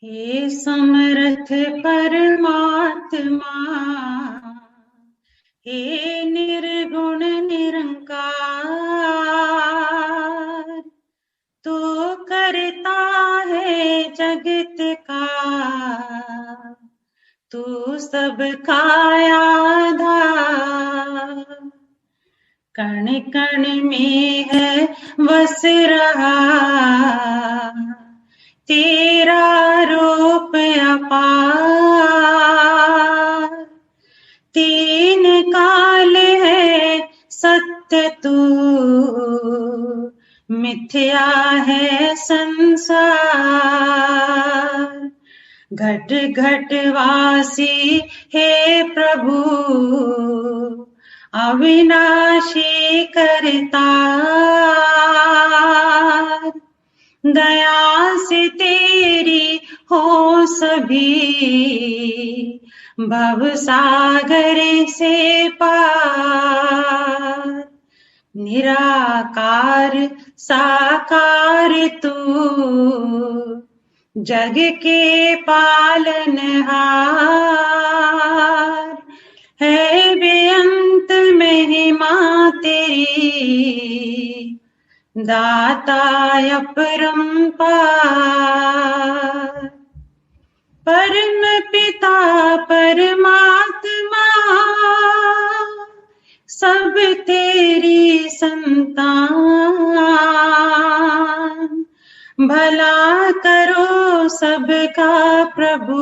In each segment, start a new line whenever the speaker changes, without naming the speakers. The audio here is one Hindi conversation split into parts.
हे समर्थ परमात्मा, हे निर्गुण निरंकार, तू करता है जगत का, तू सबका आधार। कण कण में है बस रहा तेरा रूप अपार। तीन काल है सत्य तू, मिथ्या है संसार। घट घट वासी हे प्रभु, अविनाशी करतार। दया से तेरी हो सभी, भव सागर से पार। निराकार साकार तू, जग के पालनहार। है बेअंत महिमा तेरी, दाता अपरंपार। परम पिता परमात्मा, सब तेरी संतान। भला करो सबका प्रभु,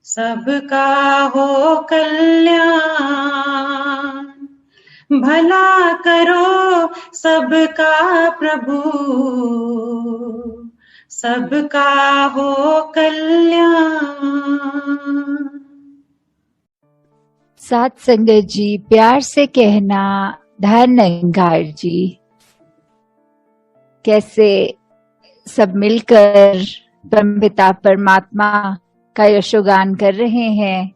सबका हो कल्याण। भला करो सबका प्रभु, सबका हो कल्याण।
साथ संगत जी, प्यार से कहना धन अंगार जी। कैसे सब मिलकर परमपिता परमात्मा का यशोगान कर रहे हैं,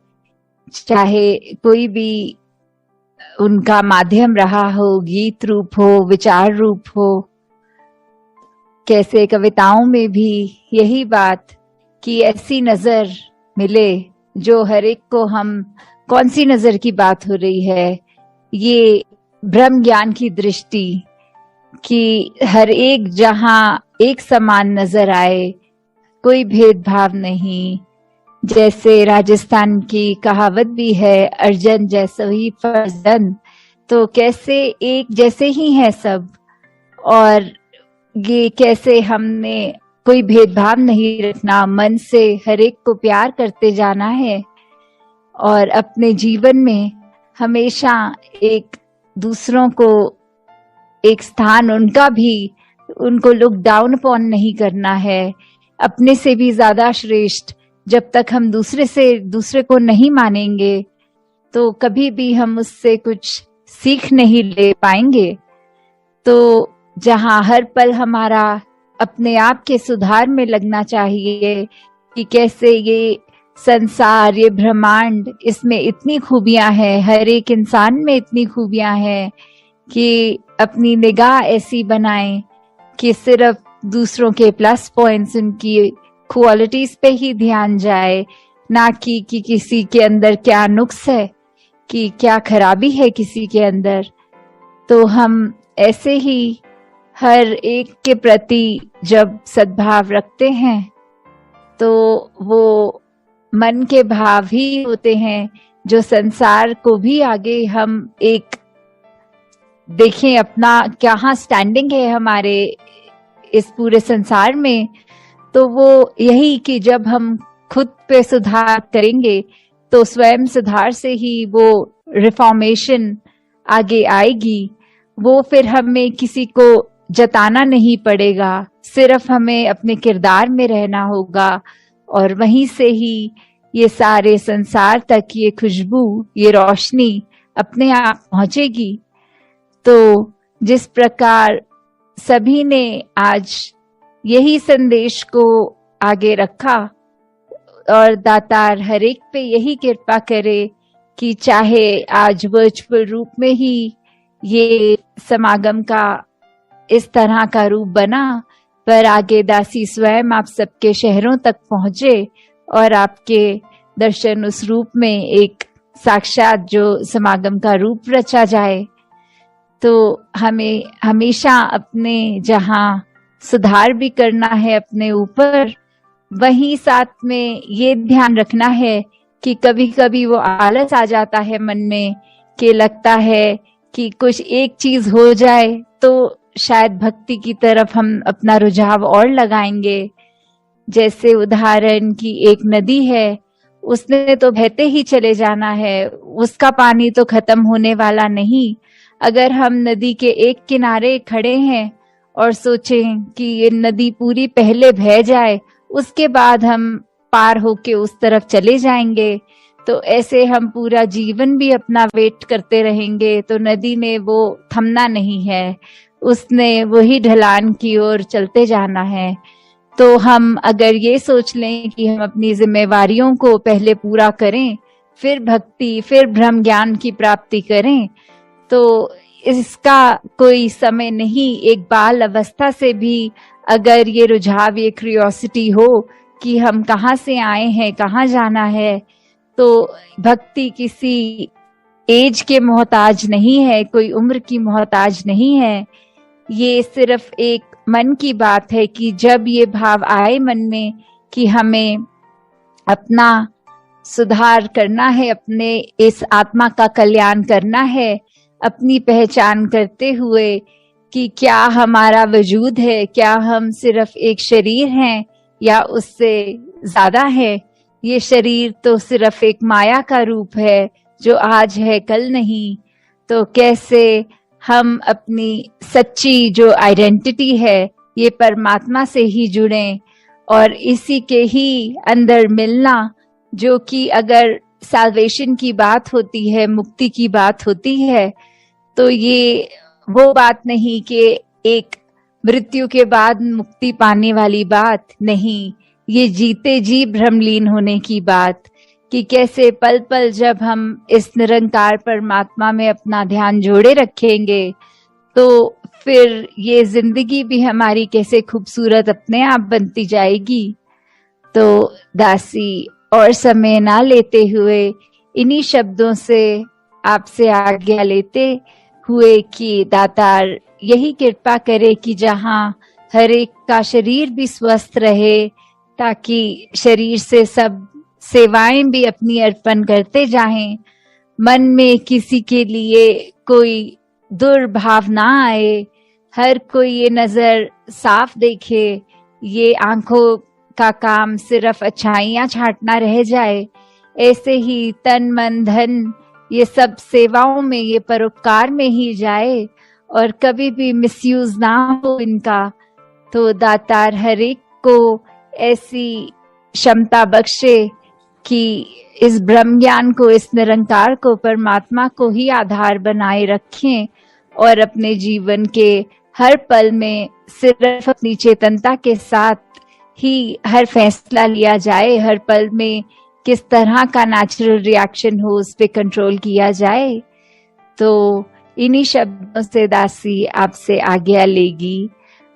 चाहे कोई भी उनका माध्यम रहा हो, गीत रूप हो, विचार रूप हो। कैसे कविताओं में भी यही बात कि ऐसी नजर मिले जो हर एक को, हम कौन सी नजर की बात हो रही है, ये ब्रह्म ज्ञान की दृष्टि कि हर एक जहां एक समान नजर आए, कोई भेदभाव नहीं। जैसे राजस्थान की कहावत भी है, अर्जन जैसे ही फर्जन, तो कैसे एक जैसे ही है सब। और ये कैसे हमने कोई भेदभाव नहीं रखना, मन से हर एक को प्यार करते जाना है और अपने जीवन में हमेशा एक दूसरों को एक स्थान उनका भी, उनको लुक डाउन अपॉन नहीं करना है। अपने से भी ज्यादा श्रेष्ठ जब तक हम दूसरे को नहीं मानेंगे, तो कभी भी हम उससे कुछ सीख नहीं ले पाएंगे। तो जहां हर पल हमारा अपने आप के सुधार में लगना चाहिए कि कैसे ये संसार, ये ब्रह्मांड, इसमें इतनी खूबियां हैं, हर एक इंसान में इतनी खूबियां हैं कि अपनी निगाह ऐसी बनाएं कि सिर्फ दूसरों के प्लस पॉइंट्स, उनकी क्वालिटीज पे ही ध्यान जाए, ना कि किसी के अंदर क्या नुक्स है, कि क्या खराबी है किसी के अंदर। तो हम ऐसे ही हर एक के प्रति जब सद्भाव रखते हैं, तो वो मन के भाव ही होते हैं जो संसार को भी आगे हम एक देखें अपना क्या स्टैंडिंग है हमारे इस पूरे संसार में। तो वो यही कि जब हम खुद पे सुधार करेंगे तो स्वयं सुधार से ही वो रिफॉर्मेशन आगे आएगी। वो फिर हमें किसी को जताना नहीं पड़ेगा, सिर्फ हमें अपने किरदार में रहना होगा और वहीं से ही ये सारे संसार तक ये खुशबू, ये रोशनी अपने आप पहुंचेगी। तो जिस प्रकार सभी ने आज यही संदेश को आगे रखा और दातार हर एक पे यही कृपा करे कि चाहे आज वर्चुअल रूप में ही ये समागम का इस तरह का रूप बना, पर आगे दासी स्वयं आप सबके शहरों तक पहुंचे और आपके दर्शन उस रूप में एक साक्षात जो समागम का रूप रचा जाए। तो हमें हमेशा अपने जहाँ सुधार भी करना है अपने ऊपर, वहीं साथ में ये ध्यान रखना है कि कभी कभी वो आलस आ जाता है मन में कि लगता है कि कुछ एक चीज हो जाए तो शायद भक्ति की तरफ हम अपना रुझाव और लगाएंगे। जैसे उदाहरण कि एक नदी है, उसने तो बहते ही चले जाना है, उसका पानी तो खत्म होने वाला नहीं। अगर हम नदी के एक किनारे खड़े हैं और सोचें कि ये नदी पूरी पहले बह जाए उसके बाद हम पार होके उस तरफ चले जाएंगे, तो ऐसे हम पूरा जीवन भी अपना वेट करते रहेंगे तो नदी ने वो थमना नहीं है, उसने वही ढलान की ओर चलते जाना है। तो हम अगर ये सोच लें कि हम अपनी जिम्मेवारियों को पहले पूरा करें, फिर भक्ति, फिर ब्रह्म ज्ञान की प्राप्ति करें, तो इसका कोई समय नहीं। एक बाल अवस्था से भी अगर ये रुझाव, ये क्यूरियोसिटी हो कि हम कहाँ से आए हैं, कहाँ जाना है, तो भक्ति किसी एज के मोहताज नहीं है, कोई उम्र की मोहताज नहीं है। ये सिर्फ एक मन की बात है कि जब ये भाव आए मन में कि हमें अपना सुधार करना है, अपने इस आत्मा का कल्याण करना है, अपनी पहचान करते हुए कि क्या हमारा वजूद है, क्या हम सिर्फ एक शरीर हैं या उससे ज्यादा है। ये शरीर तो सिर्फ एक माया का रूप है जो आज है कल नहीं। तो कैसे हम अपनी सच्ची जो आइडेंटिटी है ये परमात्मा से ही जुड़ें और इसी के ही अंदर मिलना, जो कि अगर साल्वेशन की बात होती है, मुक्ति की बात होती है, तो ये वो बात नहीं कि एक मृत्यु के बाद मुक्ति पाने वाली बात नहीं, ये जीते जी भ्रमलीन होने की बात कि कैसे पल पल जब हम इस निरंकार परमात्मा में अपना ध्यान जोड़े रखेंगे तो फिर ये जिंदगी भी हमारी कैसे खूबसूरत अपने आप बनती जाएगी। तो दासी और समय ना लेते हुए इन्हीं शब्दों से आपसे आज्ञा लेते हुए कि दातार यही कृपा करे कि जहाँ हर एक का शरीर भी स्वस्थ रहे, ताकि शरीर से सब सेवाएं भी अपनी अर्पण करते जाएं, मन में किसी के लिए कोई दुर्भाव ना आए, हर कोई ये नजर साफ देखे, ये आंखों का काम सिर्फ अच्छाइयां छांटना रह जाए। ऐसे ही तन मन धन ये सब सेवाओं में, ये परोपकार में ही जाए और कभी भी मिसयूज ना हो इनका। तो दातार हर एक को ऐसी क्षमता बख्शे कि इस ब्रह्म ज्ञान को, इस निरंकार को, परमात्मा को ही आधार बनाए रखें और अपने जीवन के हर पल में सिर्फ अपनी चेतनता के साथ ही हर फैसला लिया जाए, हर पल में किस तरह का नेचुरल रिएक्शन हो उस पे कंट्रोल किया जाए। तो इन्हीं शब्दों से दासी आपसे आज्ञा लेगी।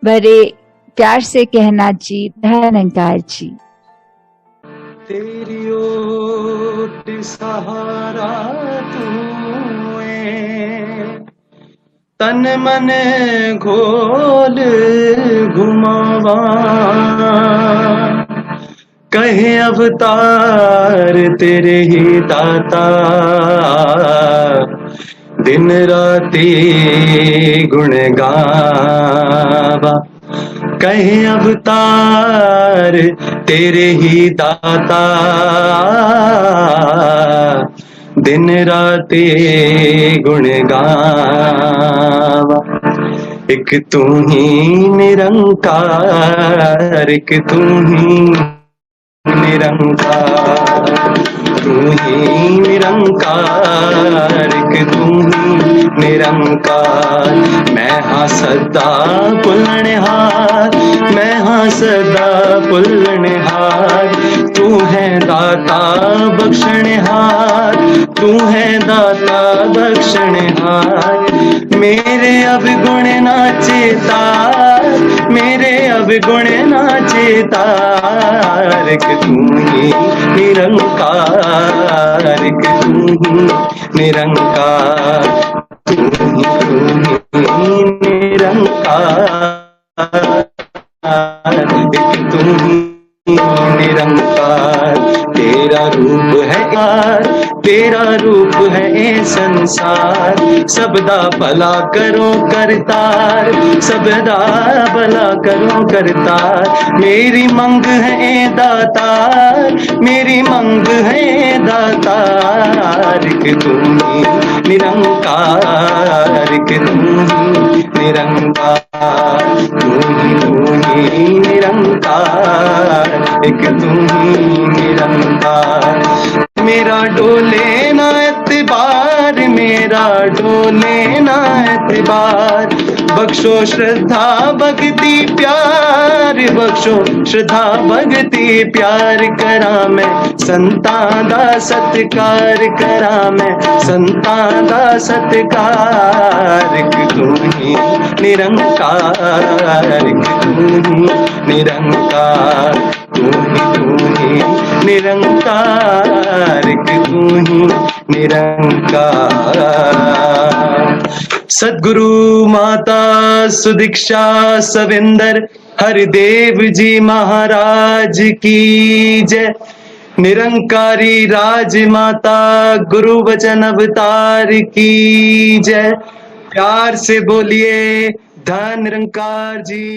बड़े प्यार से कहना जी, धन्यकार जी।
तेरी ओट सहारा तू है, तन मन घोल घुमावा, कहे अवतार तेरे ही दाता, दिन राती गुण गावा, कहे अवतार तेरे ही दाता, दिन राती गुण गावा। एक तू ही निरंकार, एक तू ही निरंकार, तू ही निरंकार, एक तू ही निरंकार। मैं हाँ सदा पुलनहार, मैं हाँ सदा पुलनहार, तू है दाता बख्शनहार, तू है दाता बख्शनहार। मेरे अब गुण नाचे तार, मेरे अवगुण नाचे तार, कि तू ही निरंकार, कि तू ही निरंकार, तू ही निरंकार, एक तू ही निरंकार। तेरा रूप है यार, तेरा रूप है ए संसार, सबदा भला करो करतार, सबदा भला करो करतार। मेरी मंग है ए दातार, मेरी मंग है ए दातार, कि तू ही निरंकार, कि तू ही निरंकार, तू ही निरंकार, एक तू ही निरंकार। मेरा डोले ना एतबार, मेरा डोले ना एतबार, बख्शो श्रद्धा भक्ति प्यार, बख्शो श्रद्धा भक्ति प्यार। करा मैं संतां दा सत्कार, करा मैं संतां दा सत्कार, कि तू ही निरंकार, कि तू ही निरंकार, तू ही निरंकार, कि तू ही निरंकार। सद्गुरु माता सुदीक्षा सविंदर हरिदेव जी महाराज की जय। निरंकारी राजमाता गुरु वचन अवतार की जय। प्यार से बोलिए धन निरंकार जी।